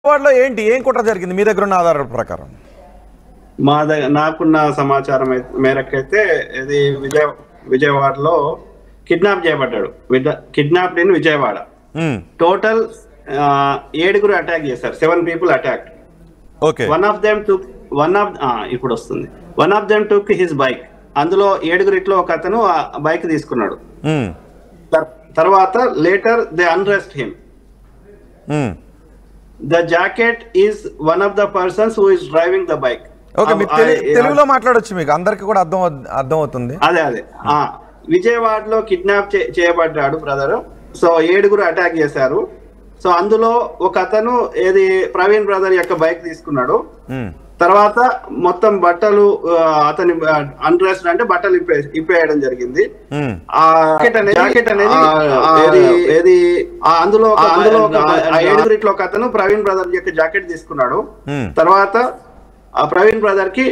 విజయవాడలో ఏం కుట్ర జరిగింది మీ దగ్గర ఉన్న ఆధారాల ప్రకారం? నాకున్న సమాచారం మేరకైతే ఇది విజయవాడలో కిడ్నాప్ చేయబడ్డాడు. Kidnap in Vijayawada. Total 7 attack చేశారు. 7 people attack. Okay. One of them took his bike. అందులో 7 ఒక అతను బైక్ తీసుకున్నాడు. తర్వాత later they arrest him. The jacket is one of the persons who is driving the bike. Okay, తెలుగులో మాట్లాడొచ్చు, మీకు అందరికి కూడా అర్థం అవుతుంది. అదే విజయవాడలో కిడ్నాప్ చేయబడ్డాడు బ్రదర్. సో 7 అటాక్ చేశారు. సో అందులో ఒక అతను ప్రవీణ్ బ్రదర్ యొక్క బైక్ తీసుకున్నాడు. తర్వాత మొత్తం బట్టలు అతని అన్డ్రెస్డ్ అంటే బట్టలు ఇప్పేయడం జరిగింది. జాకెట్ అనేది అందులో 7 ఒక అతను ప్రవీణ్ బ్రదర్ యొక్క జాకెట్ తీసుకున్నాడు. తర్వాత ప్రవీణ్ బ్రదర్ కి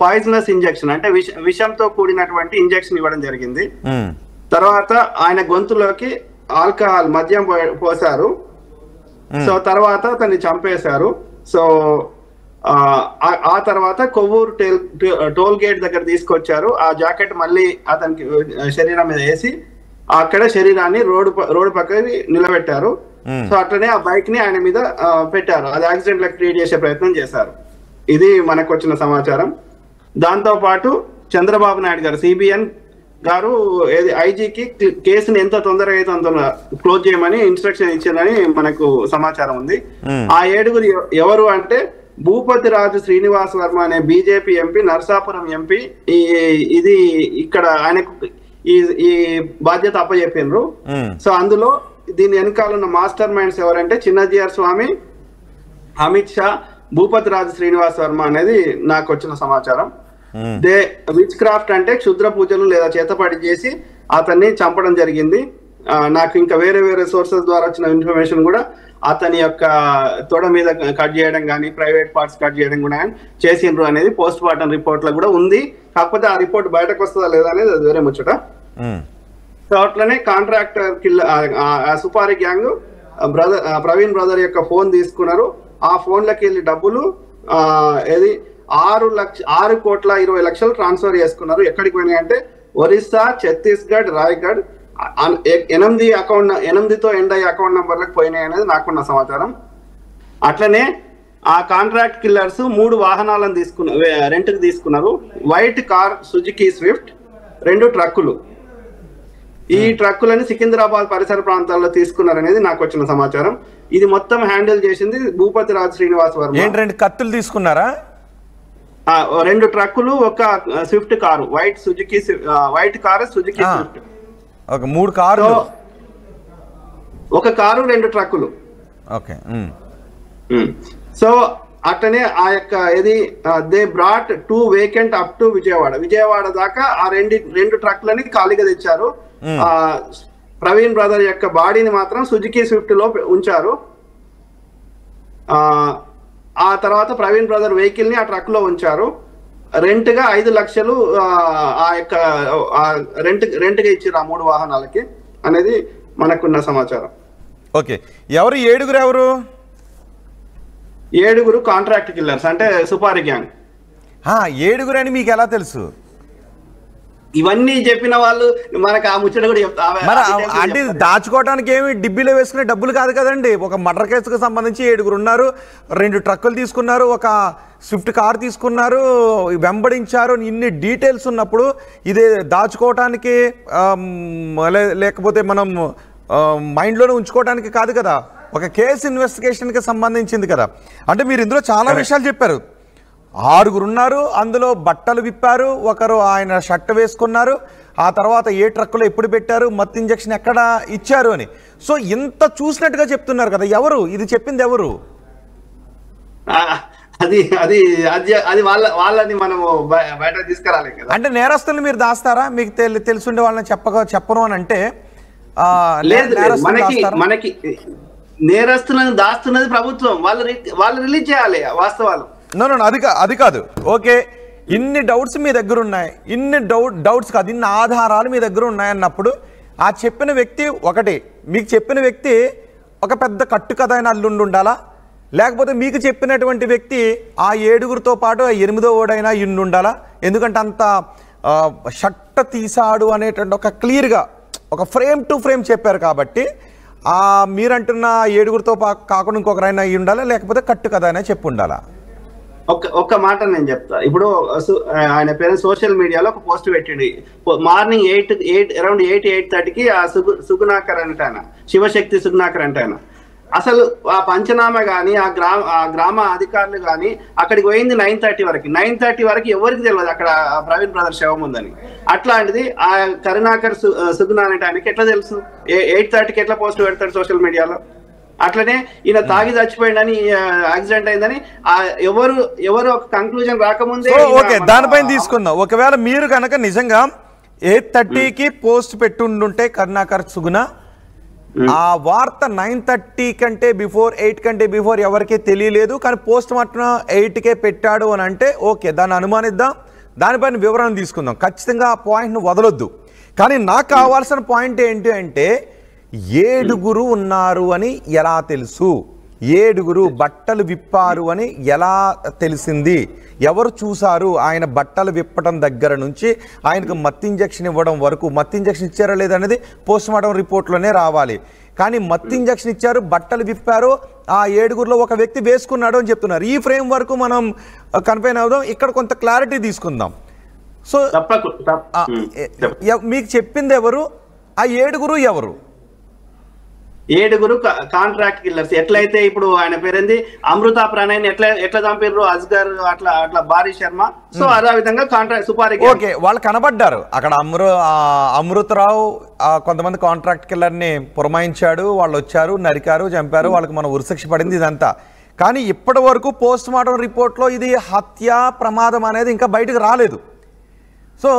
పాయిజనస్ ఇంజెక్షన్ అంటే విషంతో కూడినటువంటి ఇంజెక్షన్ ఇవ్వడం జరిగింది. తర్వాత ఆయన గొంతులోకి ఆల్కహాల్ మద్యం పోసారు. సో తర్వాత అతన్ని చంపేశారు. సో ఆ తర్వాత కొవ్వూరు టోల్ గేట్ దగ్గర తీసుకొచ్చారు. ఆ జాకెట్ మళ్ళీ అతనికి శరీరం మీద వేసి అక్కడ శరీరాన్ని రోడ్డు పక్కకి నిలబెట్టారు. సో అట్లనే ఆ బైక్ ని ఆయన మీద పెట్టారు. అది యాక్సిడెంట్ లా క్రియేట్ చేసే ప్రయత్నం చేశారు. ఇది మనకు వచ్చిన సమాచారం. దాంతో పాటు చంద్రబాబు నాయుడు గారు సిబిఎన్ గారు ఐజీకి కేసుని ఎంత తొందరగా అయితే అంత క్లోజ్ చేయమని ఇన్స్ట్రక్షన్ ఇచ్చిందని మనకు సమాచారం ఉంది. ఆ 7 ఎవరు అంటే భూపతి రాజు శ్రీనివాస్ వర్మ అనే బీజేపీ ఎంపీ, నర్సాపురం ఎంపీ. ఇది ఇక్కడ ఆయనకు ఈ బాధ్యత అప్పచెప్పినరు. సో అందులో దీని వెనకాల ఉన్న మాస్టర్ మైండ్స్ ఎవరంటే చిన్నజీఆర్ స్వామి, అమిత్ షా, భూపతి రాజు శ్రీనివాస్ వర్మ అనేది నాకు వచ్చిన సమాచారం. దే విచ్ క్రాఫ్ట్ అంటే క్షుద్ర పూజలు లేదా చేతపడి చేసి అతన్ని చంపడం జరిగింది. నాకు ఇంకా వేరే సోర్సెస్ ద్వారా వచ్చిన ఇన్ఫర్మేషన్ కూడా అతని యొక్క తొడ మీద కట్ చేయడం కానీ ప్రైవేట్ పార్ట్స్ కట్ చేయడం కూడా చేసిండ్రు అనేది పోస్ట్ మార్టం రిపోర్ట్ లో కూడా ఉంది. కాకపోతే ఆ రిపోర్ట్ బయటకు వస్తుందా లేదా అనేది అది వేరే ముచ్చట. సో అట్లనే కాంట్రాక్టర్ సుపారి గ్యాంగ్ ప్రవీణ్ బ్రదర్ యొక్క ఫోన్ తీసుకున్నారు. ఆ ఫోన్లకి వెళ్ళి డబ్బులు 6,20,00,000 ట్రాన్స్ఫర్ చేసుకున్నారు. ఎక్కడికి పోయినాయి అంటే ఒరిస్సా, ఛత్తీస్గఢ్, రాయ్గఢ్ 8తో ఎండ్ అయ్యే అకౌంట్ నంబర్లకు పోయినాయి అనేది నాకున్న సమాచారం. అట్లనే ఆ కాంట్రాక్ట్ కిల్లర్స్ 3 వాహనాలను రెంట్కి తీసుకున్నారు. వైట్ కార్ సుజుకి స్విఫ్ట్, 2 ట్రక్కులు. ఈ ట్రక్కులని సికింద్రాబాద్ పరిసర ప్రాంతాల్లో తీసుకున్నారనేది నాకు వచ్చిన సమాచారం. ఇది మొత్తం హ్యాండిల్ చేసింది భూపతి రాజు శ్రీనివాస్ వర్మ. 2 కత్తులు తీసుకున్నారా? 2 ట్రక్కులు, ఒక Swift car, white car Suzuki Swift. 3 కార్లు, ఒక కారు, 2 ట్రక్కులు. ఓకే. సో అట్లనే ఆ యొక్క they brought 2 vacant up to Vijayawada దాకా ఆ 2 ట్రక్లని ఖాళీగా తెచ్చారు. ప్రవీణ్ బ్రదర్ యొక్క బాడీని మాత్రం సుజుకి స్విఫ్ట్ లో ఉంచారు. ఆ తర్వాత ప్రవీణ్ బ్రదర్ వెహికల్ ని ఆ ట్రక్ లో ఉంచారు. రెంట్ గా 5 లక్షలు ఆ యొక్క రెంట్ గా ఇచ్చారు ఆ 3 వాహనాలకి అనేది మనకున్న సమాచారం. ఓకే, ఎవరు 7 కాంట్రాక్ట్ కిల్లర్స్ అంటే సుపారి గ్యాంగ్. 7 అని మీకు ఎలా తెలుసు? ఇవన్నీ చెప్పిన వాళ్ళు మనకు ఆ ముచ్చట కూడా చెప్తారు. అంటే దాచుకోవడానికి ఏమి డిబ్బీలో వేసుకునే డబ్బులు కాదు కదండి. ఒక మర్డర్ కేసుకు సంబంధించి 7 ఉన్నారు, 2 ట్రక్కులు తీసుకున్నారు, ఒక స్విఫ్ట్ కార్ తీసుకున్నారు, వెంబడించారు. ఇన్ని డీటెయిల్స్ ఉన్నప్పుడు ఇది దాచుకోవటానికి లేకపోతే మనం మైండ్లోనే ఉంచుకోవడానికి కాదు కదా, ఒక కేసు ఇన్వెస్టిగేషన్కి సంబంధించింది కదా. అంటే మీరు ఇందులో చాలా విషయాలు చెప్పారు. 6 ఉన్నారు, అందులో బట్టలు విప్పారు, ఒకరు ఆయన షర్ట్ వేసుకున్నారు, ఆ తర్వాత ఏ ట్రక్కులో ఎప్పుడు పెట్టారు, మత్తు ఇంజక్షన్ ఎక్కడ ఇచ్చారు అని. సో ఇంత చూసినట్టుగా చెప్తున్నారు కదా, ఎవరు ఇది చెప్పింది? ఎవరు అది వాళ్ళని మనము బయట తీసుకురాలి కదా. అంటే నేరస్తుల్ని మీరు దాస్తారా? మీకు తెలుసుండే వాళ్ళని చెప్పను అని అంటే మనకి నేరస్తులను దాస్తున్నది ప్రభుత్వం. వాళ్ళు రిలీజ్ చేయాలి వాస్తవాలు. అది కాదు. ఓకే, ఇన్ని డౌట్స్ మీ దగ్గర ఉన్నాయి, ఇన్ని డౌట్స్ కాదు, ఇన్ని ఆధారాలు మీ దగ్గర ఉన్నాయన్నప్పుడు ఆ చెప్పిన వ్యక్తి మీకు చెప్పిన వ్యక్తి ఒక పెద్ద కట్టు కథ అయిన అల్లుండి ఉండాలా, లేకపోతే మీకు చెప్పినటువంటి వ్యక్తి ఆ 7గురితో పాటు 8వ ఓడైనా ఇన్ని ఉండాలా? ఎందుకంటే అంత షట్ట తీసాడు అనేటువంటి ఒక క్లియర్గా ఒక ఫ్రేమ్ టు ఫ్రేమ్ చెప్పారు కాబట్టి మీరంటున్న 7గురితో కాకుండా ఇంకొకరైనా అయ్యి ఉండాలా, లేకపోతే కట్టు కథ అయినా చెప్పి ఉండాలా? ఒక్క మాట నేను చెప్తా. ఇప్పుడు ఆయన పేరు సోషల్ మీడియాలో ఒక పోస్ట్ పెట్టింది. మార్నింగ్ 8 అరౌండ్ 8:30కి ఆ సుగుణాకర్ అంటే ఆయన, శివశక్తి సుగుణాకర్ అంటే ఆయన, అసలు ఆ పంచనామా కానీ ఆ గ్రామ అధికారులు కానీ అక్కడికి పోయింది 9:30 వరకు. 9:30 వరకు ఎవరికి తెలియదు అక్కడ ప్రవీణ్ బ్రదర్ శవం ఉందని. అట్లాంటిది ఆ కరుణాకర్ సుగుణాకర్ అంటే ఆయనకి ఎట్లా తెలుసు? 8:30కి ఎట్లా పోస్ట్ పెడతాడు సోషల్ మీడియాలో? అట్లనే ఈయన తాగి చచ్చిపోయిందని, యాక్సిడెంట్ అయిందని ఎవరు ఒక కంక్లూజన్ రాకముందే ఓకే, దానిపైన తీసుకుందాం. ఒకవేళ మీరు కనుక నిజంగా 8:30కి పోస్ట్ పెట్టుండుంటే కరుణాకర్ సుగుణ, ఆ వార్త 9:30 కంటే బిఫోర్ 8 కంటే బిఫోర్ ఎవరికీ తెలియలేదు, కానీ పోస్ట్ మార్టం 8కే పెట్టాడు అని అంటే ఓకే, దాన్ని అనుమానిద్దాం, దానిపైన వివరణ తీసుకుందాం. ఖచ్చితంగా ఆ పాయింట్ను వదలొద్దు. కానీ నాకు కావాల్సిన పాయింట్ ఏంటి అంటే 7గురు ఉన్నారు అని ఎలా తెలుసు? 7గురు బట్టలు విప్పారు అని ఎలా తెలిసింది? ఎవరు చూశారు? ఆయన బట్టలు విప్పడం దగ్గర నుంచి ఆయనకు మత్తు ఇంజెక్షన్ ఇవ్వడం వరకు, మత్తు ఇంజెక్షన్ ఇచ్చారా లేదనేది పోస్ట్ మార్టం రిపోర్ట్లోనే రావాలి. కానీ మత్తు ఇంజెక్షన్ ఇచ్చారు, బట్టలు విప్పారు, ఆ 7గురిలో ఒక వ్యక్తి వేసుకున్నాడు అని చెప్తున్నారు. ఈ ఫ్రేమ్ వరకు మనం కన్ఫైన్ అవుదాం, ఇక్కడ కొంత క్లారిటీ తీసుకుందాం. సో మీకు చెప్పింది ఎవరు? ఆ 7గురు ఎవరు? 7గురు కాంట్రాక్ట్ కిల్లర్స్. ఎట్లయితే ఇప్పుడు ఆయన పేరేంది అమృత ప్రణయ్ ఎట్లా చంపారు అజ్గర్, అట్లా భారీ శర్మ. సో అదే విధంగా కాంట్రాక్ట్ సుపారీ. ఓకే, వాళ్ళు కనబడ్డారు అక్కడ. అమృతరావు కొంతమంది కాంట్రాక్ట్ కిల్లర్ని పురమాయించాడు, వాళ్ళు వచ్చారు, నరికారు, చంపారు, వాళ్ళకి మన ఉరిశిక్ష పడింది ఇదంతా. కానీ ఇప్పటి వరకు పోస్ట్ మార్టం రిపోర్ట్లో ఇది హత్య ప్రమాదం అనేది ఇంకా బయటకు రాలేదు. సో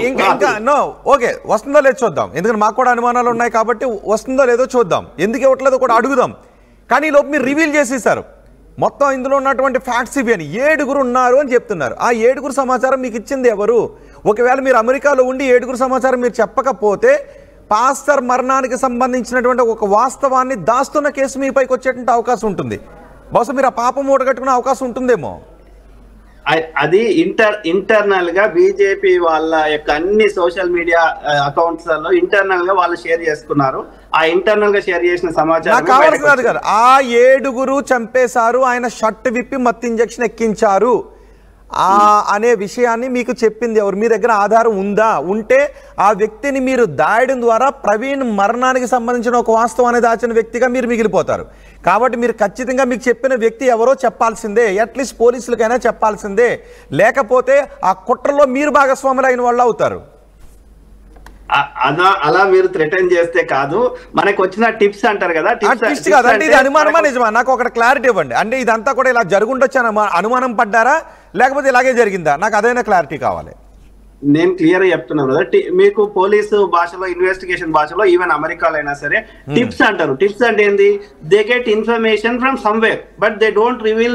ఇంకా నో ఓకే, వస్తుందో లేదో చూద్దాం. ఎందుకంటే మాకు కూడా అనుమానాలు ఉన్నాయి కాబట్టి వస్తుందో లేదో చూద్దాం. ఎందుకు ఇవ్వట్లేదో కూడా అడుగుదాం. కానీ ఈ లోపు మీరు రివీల్ చేసేసారు మొత్తం ఇందులో ఉన్నటువంటి ఫ్యాక్ట్స్ ఇవి అని. 7గురు ఉన్నారు అని చెప్తున్నారు. ఆ 7గురు సమాచారం మీకు ఇచ్చింది ఎవరు? ఒకవేళ మీరు అమెరికాలో ఉండి 7గురు సమాచారం మీరు చెప్పకపోతే పాస్టర్ మరణానికి సంబంధించినటువంటి ఒక వాస్తవాన్ని దాస్తున్న కేసు మీ పైకి వచ్చేటువంటి అవకాశం ఉంటుంది. బహుశా మీరు ఆ పాపం మూటగట్టుకునే అవకాశం ఉంటుందేమో. అది ఇంటర్నల్ గా బీజేపీ వాళ్ళ యొక్క అన్ని సోషల్ మీడియా అకౌంట్స్ లో ఇంటర్నల్ గా వాళ్ళు షేర్ చేసుకున్నారు. ఆ ఇంటర్నల్ గా షేర్ చేసిన సమాచారం కావాల్సింది కాదు. ఆ 7గురు చంపేశారు, ఆయన షర్ట్ విప్పి మత్తు ఇంజెక్షన్ ఎక్కించారు అనే విషయాన్ని మీకు చెప్పింది ఎవరు? మీ దగ్గర ఆధారం ఉందా? ఉంటే ఆ వ్యక్తిని మీరు దాయడం ద్వారా ప్రవీణ్ మరణానికి సంబంధించిన ఒక వాస్తవాన్ని దాచిన వ్యక్తిగా మీరు మిగిలిపోతారు. కాబట్టి మీరు ఖచ్చితంగా మీకు చెప్పిన వ్యక్తి ఎవరో చెప్పాల్సిందే, అట్లీస్ట్ పోలీసులకైనా చెప్పాల్సిందే. లేకపోతే ఆ కుట్రలో మీరు భాగస్వాములు అయిన వాళ్ళు అవుతారు. అలా మీరు థ్రెటన్ చేస్తే కాదు, మనకు వచ్చిన టిప్స్ అంటారు కదా. టిప్స్ కాదంటే ఇది అనుమానమా నిజమా? నాకు ఒకటి క్లారిటీ ఇవ్వండి. అంటే ఇదంతా కూడా ఇలా జరుగుండొచ్చు అని అనుమానం పడ్డారా, లేకపోతే ఇలాగే జరిగిందా? నాకు అదైనా క్లారిటీ కావాలి. నేను క్లియర్ గా చెప్తున్నాను కదా, మీకు పోలీసు భాషలో, ఇన్వెస్టిగేషన్ భాషలో, ఈవెన్ అమెరికాలో అయినా సరే టిప్స్ అంటారు. టిప్స్ అంటే ఏంది? They get information from somewhere but they don't reveal.